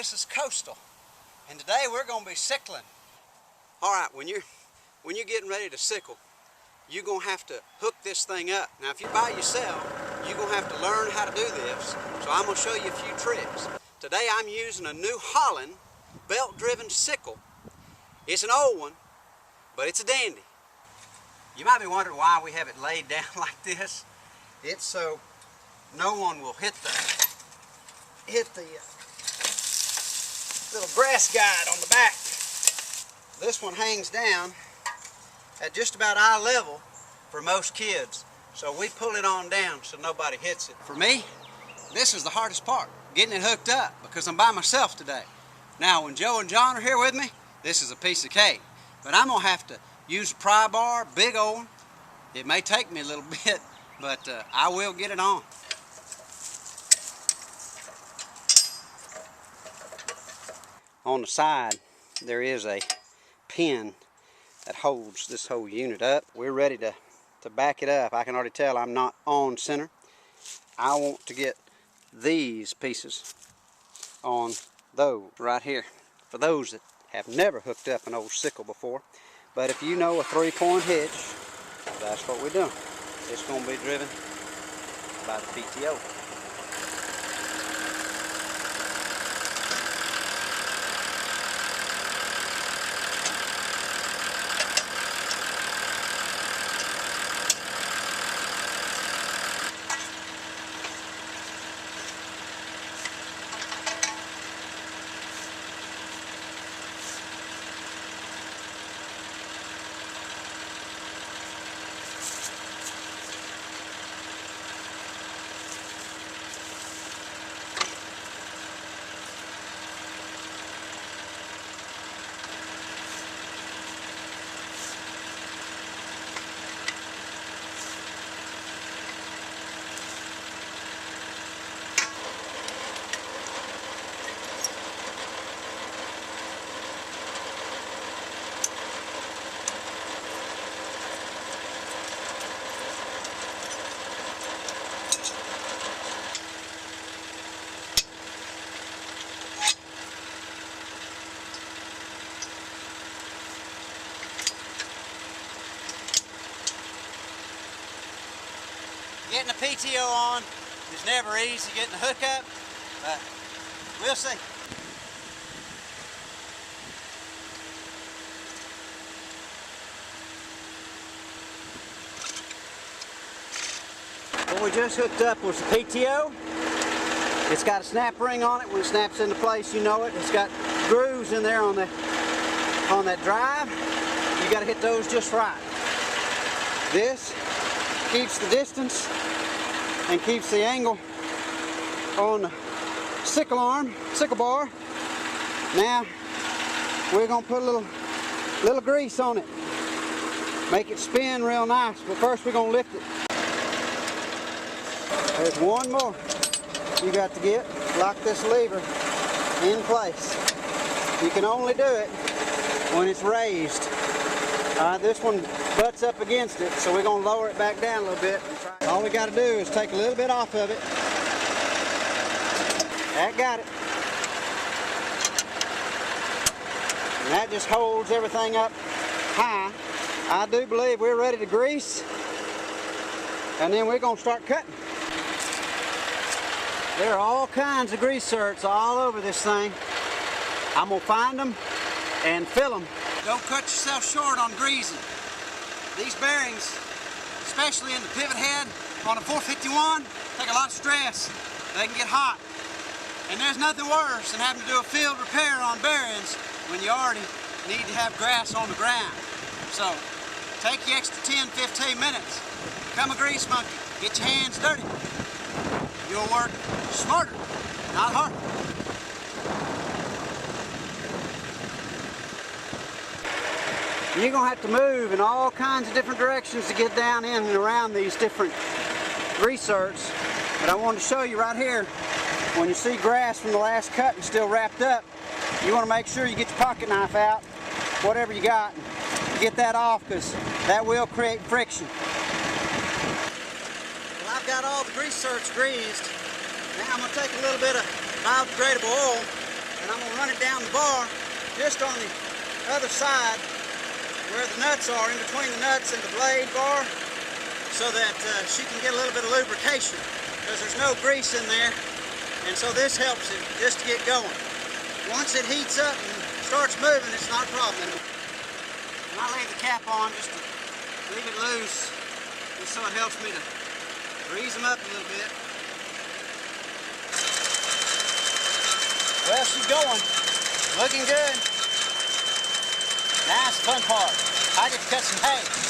This is Coastal, and today we're going to be sickling. All right, when you're getting ready to sickle, you're going to have to hook this thing up. Now, if you're by yourself, you're going to have to learn how to do this, so I'm going to show you a few tricks. Today I'm using a new Holland belt-driven sickle. It's an old one, but it's a dandy. You might be wondering why we have it laid down like this. It's so no one will hit the little grass guide on the back. This one hangs down at just about eye level for most kids. So we pull it on down so nobody hits it. For me, this is the hardest part, getting it hooked up, because I'm by myself today. Now when Joe and John are here with me, this is a piece of cake. But I'm gonna have to use a pry bar, big old one. It may take me a little bit, but I will get it on. On the side, there is a pin that holds this whole unit up. We're ready to back it up. I can already tell I'm not on center. I want to get these pieces on those right here. For those that have never hooked up an old sickle before. But if you know a 3-point hitch, that's what we're doing. It's going to be driven by the PTO. Getting the PTO on is never easy, getting the hookup, but we'll see. What we just hooked up was the PTO. It's got a snap ring on it. When it snaps into place, you know it. It's got grooves in there on that drive. You got to hit those just right. This keeps the distance and keeps the angle on the sickle bar. Now we're gonna put a little grease on it, make it spin real nice. But first we're gonna lift it. There's one more you got to get. Lock this lever in place. You can only do it when it's raised. This one butts up against it, so we're going to lower it back down a little bit. All we got to do is take a little bit off of it. That got it. And that just holds everything up high. I do believe we're ready to grease, and then we're going to start cutting. There are all kinds of grease zerks all over this thing. I'm going to find them and fill them. Don't cut yourself short on greasing. These bearings, especially in the pivot head on a 451, take a lot of stress. They can get hot. And there's nothing worse than having to do a field repair on bearings when you already need to have grass on the ground. So take the extra 10-15 minutes. Become a grease monkey. Get your hands dirty. You'll work smarter, not harder. You're going to have to move in all kinds of different directions to get down in and around these different grease zerks. But I wanted to show you right here, when you see grass from the last cut and still wrapped up, you want to make sure you get your pocket knife out, whatever you got, and get that off, because that will create friction. Well, I've got all the grease zerks greased. Now I'm going to take a little bit of biodegradable oil and I'm going to run it down the bar just on the other side where the nuts are, in between the nuts and the blade bar, so that she can get a little bit of lubrication, because there's no grease in there, and so this helps it just to get going. Once it heats up and starts moving, it's not a problem anymore. And I leave the cap on just to leave it loose, just so it helps me to grease them up a little bit. Well, she's going. Looking good. Now it's the fun part. I get to cut some hay.